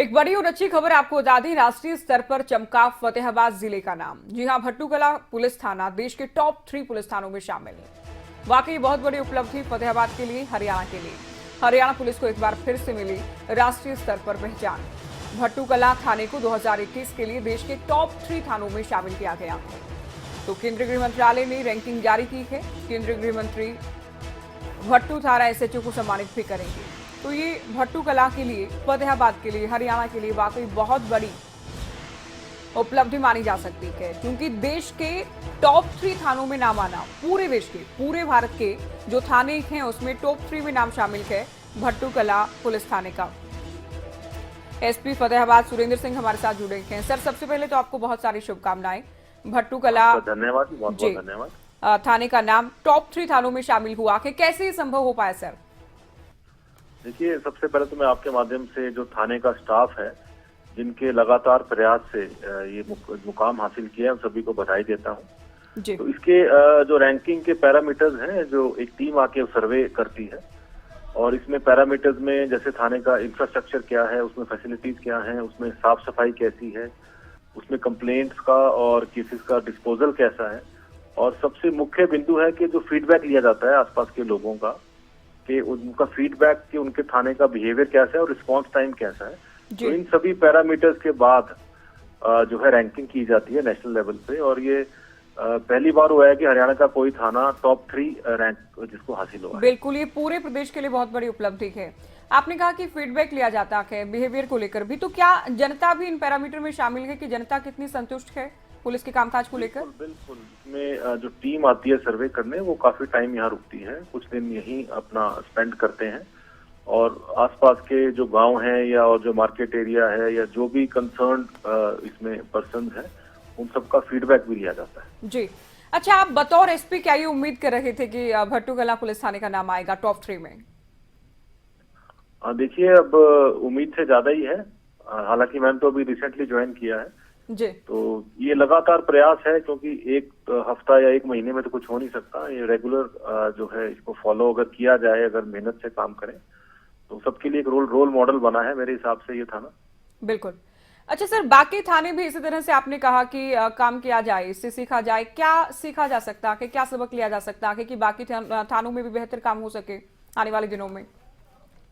एक बड़ी और अच्छी खबर आपको बता दें, राष्ट्रीय स्तर पर चमका फतेहाबाद जिले का नाम। जी हां, भट्टूकला पुलिस थाना देश के टॉप 3 पुलिस थानों में शामिल है। वाकई बहुत बड़ी उपलब्धि फतेहाबाद के लिए, हरियाणा के लिए। हरियाणा पुलिस को एक बार फिर से मिली राष्ट्रीय स्तर पर पहचान। भट्टूकला थाने को 2021 के लिए देश के टॉप 3 थानों में शामिल किया गया है। तो केंद्रीय गृह मंत्रालय ने रैंकिंग जारी की है। केंद्रीय गृह मंत्री भट्टू थाना एसएचओ को सम्मानित भी करेंगे। तो ये भट्टूकला के लिए, फतेहाबाद के लिए, हरियाणा के लिए वाकई बहुत बड़ी उपलब्धि मानी जा सकती है, क्योंकि देश के टॉप 3 थानों में नाम आना, पूरे देश के, पूरे भारत के जो थाने हैं उसमें टॉप 3 में नाम शामिल है भट्टूकला पुलिस थाने का। एसपी फतेहाबाद सुरेंद्र सिंह हमारे साथ जुड़े हैं। सर, सबसे पहले तो आपको बहुत सारी शुभकामनाएं। भट्टूकला, धन्यवाद, बहुत बहुत धन्यवाद। थाने का नाम टॉप 3 थानों में शामिल हुआ है, कैसे ये संभव हो पाया सर? देखिए, सबसे पहले तो मैं आपके माध्यम से जो थाने का स्टाफ है, जिनके लगातार प्रयास से ये मुकाम हासिल किया है, सभी को बधाई देता हूँ। तो इसके जो रैंकिंग के पैरामीटर्स हैं, जो एक टीम आके सर्वे करती है, और इसमें पैरामीटर्स में जैसे थाने का इंफ्रास्ट्रक्चर क्या है, उसमें फैसिलिटीज क्या है, उसमें साफ सफाई कैसी है, उसमें कंप्लेंट्स का और केसेस का डिस्पोजल कैसा है, और सबसे मुख्य बिंदु है कि जो फीडबैक लिया जाता है आसपास के लोगों का, कि उनका फीडबैक कि उनके थाने का बिहेवियर कैसा है और रिस्पांस टाइम कैसा है। तो इन सभी पैरामीटर्स के बाद जो है रैंकिंग की जाती है नेशनल लेवल पे, और ये पहली बार हुआ है कि हरियाणा का कोई थाना टॉप 3 रैंक जिसको हासिल हुआ है। बिल्कुल, ये पूरे प्रदेश के लिए बहुत बड़ी उपलब्धि है। आपने कहा कि फीडबैक लिया जाता है बिहेवियर को लेकर भी, तो क्या जनता भी इन पैरामीटर में शामिल है कि जनता कितनी संतुष्ट है पुलिस के कामकाज को लेकर? बिल्कुल, इसमें जो टीम आती है सर्वे करने, वो काफी टाइम यहाँ रुकती है, कुछ दिन यहीं अपना स्पेंड करते हैं, और आसपास के जो गांव हैं या और जो मार्केट एरिया है या जो भी कंसर्न इसमें पर्सन है, उन सबका फीडबैक भी लिया जाता है। जी, अच्छा, आप बतौर एसपी क्या ये उम्मीद कर रहे थे कि भट्टूकला पुलिस थाने का नाम आएगा टॉप 3 में? देखिए, अब उम्मीद से ज्यादा ही है। हालांकि मैंने तो अभी रिसेंटली ज्वाइन किया है जी, तो ये लगातार प्रयास है, क्योंकि एक हफ्ता या एक महीने में तो कुछ हो नहीं सकता। ये रेगुलर जो है इसको फॉलो अगर किया जाए, अगर मेहनत से काम करें, तो सबके लिए एक रोल मॉडल बना है मेरे हिसाब से ये थाना। बिल्कुल। अच्छा सर, बाकी थाने भी इसी तरह से आपने कहा कि काम किया जाए, इससे सीखा जाए, क्या सीखा जा सकता है, क्या सबक लिया जा सकता है कि बाकी थानों में भी बेहतर काम हो सके आने वाले दिनों में?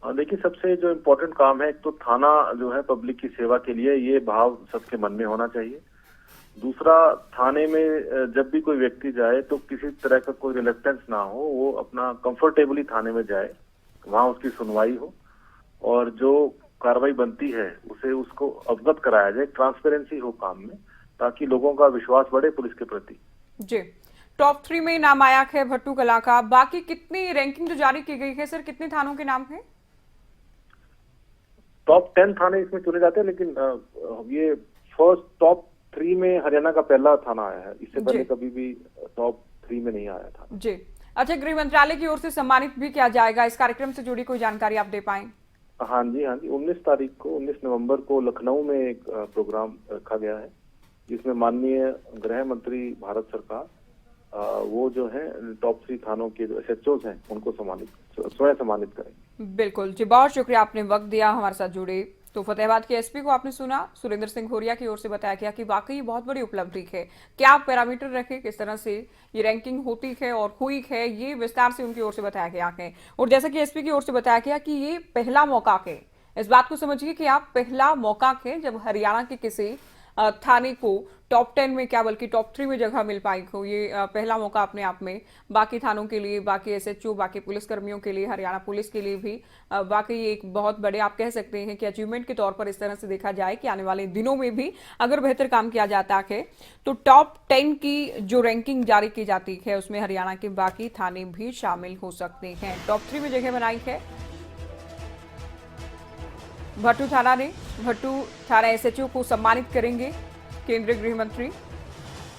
देखिए, सबसे जो इम्पोर्टेंट काम है, एक तो थाना जो है पब्लिक की सेवा के लिए, ये भाव सबके मन में होना चाहिए। दूसरा, थाने में जब भी कोई व्यक्ति जाए तो किसी तरह का कोई रिलेक्टेंस ना हो, वो अपना कंफर्टेबली थाने में जाए, वहां उसकी सुनवाई हो, और जो कार्रवाई बनती है उसे उसको अवगत कराया जाए, ट्रांसपेरेंसी हो काम में, ताकि लोगों का विश्वास बढ़े पुलिस के प्रति। जी, टॉप 3 में नाम आया है भट्टूकला का। बाकी कितनी रैंकिंग जो जारी की गई है सर, कितने थानों के नाम है? टॉप 10 थाने इसमें चुने जाते हैं, लेकिन ये फर्स्ट टॉप 3 में हरियाणा का पहला थाना आया है। इससे पहले कभी भी टॉप 3 में नहीं आया था। जी, अच्छा, गृह मंत्रालय की ओर से सम्मानित भी किया जाएगा, इस कार्यक्रम से जुड़ी कोई जानकारी आप दे पाएं? हाँ जी, 19 नवंबर को लखनऊ में एक प्रोग्राम रखा गया है, जिसमें माननीय गृह मंत्री भारत सरकार वो जो है टॉप 3 थानों के जो एसएचओज हैं उनको स्वयं सम्मानित करेंगे। बिल्कुल जी, बहुत शुक्रिया, आपने वक्त दिया, हमारे साथ जुड़े। तो फतेहाबाद के एसपी को आपने सुना, सुरेंद्र सिंह होरिया की ओर से बताया गया कि वाकई बहुत बड़ी उपलब्धि है। क्या पैरामीटर रखे, किस तरह से ये रैंकिंग होती है और हुई है, ये विस्तार से उनकी ओर से बताया गया है। और जैसा कि एसपी की ओर से बताया गया कि ये पहला मौका है, इस बात को समझिए कि आप पहला मौका है जब हरियाणा के किसी थाने को टॉप 10 में, क्या बल्कि टॉप 3 में जगह मिल पाई हो। ये पहला मौका अपने आप में बाकी थानों के लिए, बाकी एसएचओ, बाकी पुलिसकर्मियों के लिए, हरियाणा पुलिस के लिए भी वाकई एक बहुत बड़े, आप कह सकते हैं कि अचीवमेंट के तौर पर इस तरह से देखा जाए कि आने वाले दिनों में भी अगर बेहतर काम किया जाता है तो टॉप 10 की जो रैंकिंग जारी की जाती है उसमें हरियाणा के बाकी थाने भी शामिल हो सकते हैं। टॉप 3 में जगह बनाई है भट्टू थाना ने। भट्टू थाना एसएचओ को सम्मानित करेंगे केंद्रीय गृह मंत्री।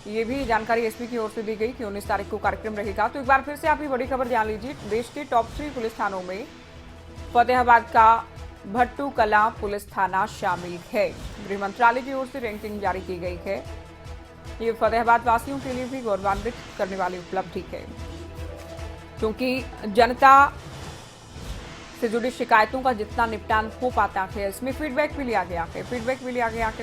ये भी जानकारी एसपी की ओर से दी गई कि 19 तारीख को कार्यक्रम रहेगा। तो एक बार फिर से आप ये बड़ी खबर जान लीजिए, देश के टॉप 3 पुलिस थानों में फतेहाबाद का भट्टूकला पुलिस थाना शामिल है। गृह मंत्रालय की ओर से रैंकिंग जारी की गई है। ये फतेहाबाद वासियों के लिए भी गौरवान्वित करने वाली उपलब्धि है, क्योंकि जनता से जुड़ी शिकायतों का जितना निपटान हो पाता है, इसमें फीडबैक भी लिया गया है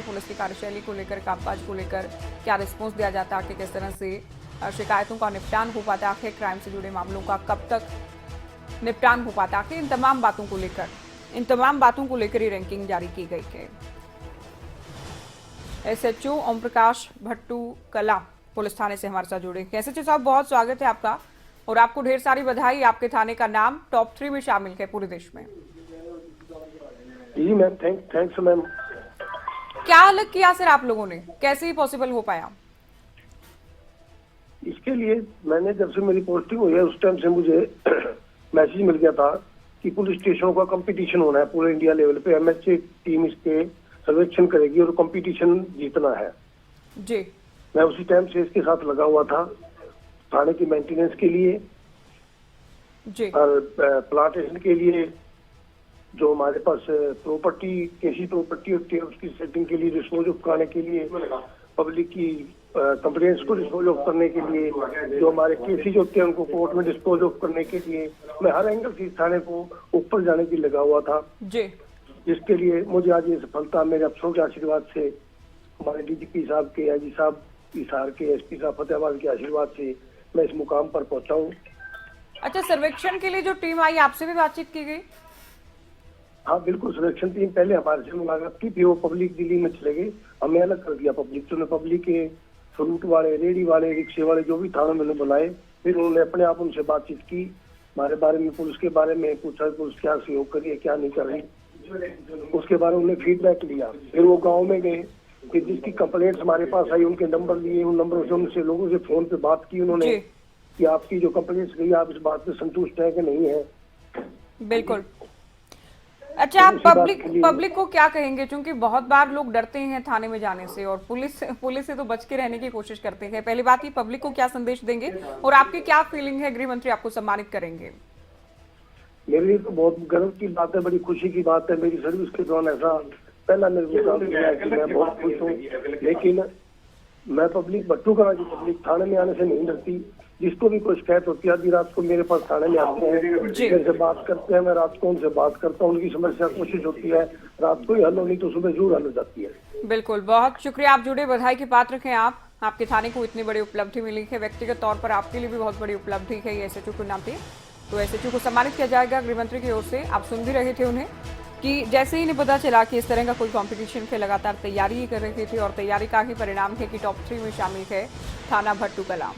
पुलिस की कार्यशैली को लेकर, कामकाज को लेकर क्या रिस्पॉन्स दिया जाता है, किस तरह से शिकायतों का निपटान हो पाता है, क्राइम से जुड़े मामलों का कब तक निपटान हो पाता है, इन तमाम बातों को लेकर ही रैंकिंग जारी की गई है। एसएचओ ओम प्रकाश भट्टू कला पुलिस थाने से हमारे साथ जुड़े। एसएचओ साहब, बहुत स्वागत है आपका और आपको ढेर सारी बधाई। आपके थाने का नाम टॉप 3 में शामिल है पूरे देश में। जी मैम, थैंक्स मैम। क्या अलग किया सर आप लोगों ने, कैसे ही पॉसिबल हो पाया? इसके लिए मैंने जब से मेरी पोस्टिंग हुई है उस टाइम से मुझे मैसेज मिल गया था कि पुलिस स्टेशनों का कंपटीशन होना है पूरे इंडिया लेवल पे। एमएचए टीम इसके सर्वेक्षण करेगी और कंपटीशन जीतना है जी। मैं उसी टाइम से इसके साथ लगा हुआ था थाने की मेंटेनेंस के लिए जी। और प्लांटेशन के लिए जो हमारे पास प्रॉपर्टी कैसी प्रॉपर्टी होती है उसकी सेटिंग के लिए, डिस्पोज ऑफ कराने के लिए, पब्लिक की कंप्लेंट्स को डिस्पोज ऑफ करने के लिए, जो हमारे केसेज होते हैं उनको कोर्ट में डिस्पोज ऑफ करने के लिए, मैं हर एंगल से इस थाने को ऊपर जाने की लगा हुआ था जी। जिसके लिए मुझे आज ये सफलता मेरे अफसरों के आशीर्वाद से, हमारे डीजीपी साहब के, आईजी साहब हिसार के, एसपी साहब फतेहाबाद के आशीर्वाद से मैं इस मुकाम पर पहुंचा हूँ। अच्छा, सर्वेक्षण के लिए जो टीम आई, आपसे भी बातचीत की गई? हाँ बिल्कुल, सर्वेक्षण टीम पहले हमारे से मुलाकात की थी, वो पब्लिक दिल्ली में चले गए, हमें अलग कर दिया पब्लिक। तो पब्लिक के फ्रूट वाले, रेडी वाले, रिक्शे वाले जो भी था मैंने बुलाए, फिर उन्होंने अपने आप उनसे बातचीत की, हमारे बारे में, पुलिस के बारे में पूछा, पुलिस क्या सहयोग कर रही है, क्या नहीं कर रही, उसके बारे में उन्हें फीडबैक लिया। फिर वो गाँव में गए, फिर जिसकी कंप्लेंट्स हमारे पास आई उनके नंबर लिए, उन नंबरों से उनसे लोगों से फोन पे बात की उन्होंने कि आपकी जो कंप्लेंट्स गई आप इस बात पे संतुष्ट है कि नहीं है। बिल्कुल। अच्छा, आप पब्लिक को क्या कहेंगे, क्योंकि बहुत बार लोग डरते हैं थाने में जाने से और पुलिस से तो बच के रहने की कोशिश करते हैं। पहली बात, ये पब्लिक को क्या संदेश देंगे और आपकी क्या फीलिंग है, गृह मंत्री आपको सम्मानित करेंगे? मेरे लिए तो बहुत गर्व की बात है, बड़ी खुशी की बात है। मेरी सर्विस के दौरान ऐसा पहला मेरे को काम किया है कि मैं बहुत खुश हूँ। लेकिन मैं पब्लिक, भट्टू कला की पब्लिक थाने में आने से नहीं डरती। जिसको भी कोई शिकायत होती है आधी रात को मेरे पास थाने में आते हैं, मेरे से बात करते हैं, मैं रात को उनसे बात करता हूँ, उनकी समस्या कोशिश होती है रात को ही हल होनी तो सुबह जरूर हल हो जाती है। बिल्कुल, बहुत शुक्रिया, आप जुड़े, बधाई की पात्र हैं आप। आपके थाने को इतनी बड़ी उपलब्धि मिली है, व्यक्तिगत तौर पर आपके लिए भी बहुत बड़ी उपलब्धि है ये एसएचओ को नाते। तो एसएचओ को सम्मानित किया जाएगा गृह मंत्री की ओर से। आप सुन भी रहे थे उन्हें कि जैसे ही इन्हें पता चला कि इस तरह का कोई कंपटीशन के लगातार तैयारी कर रहे थे और तैयारी का ही परिणाम है कि टॉप 3 में शामिल है थाना भट्टू कला।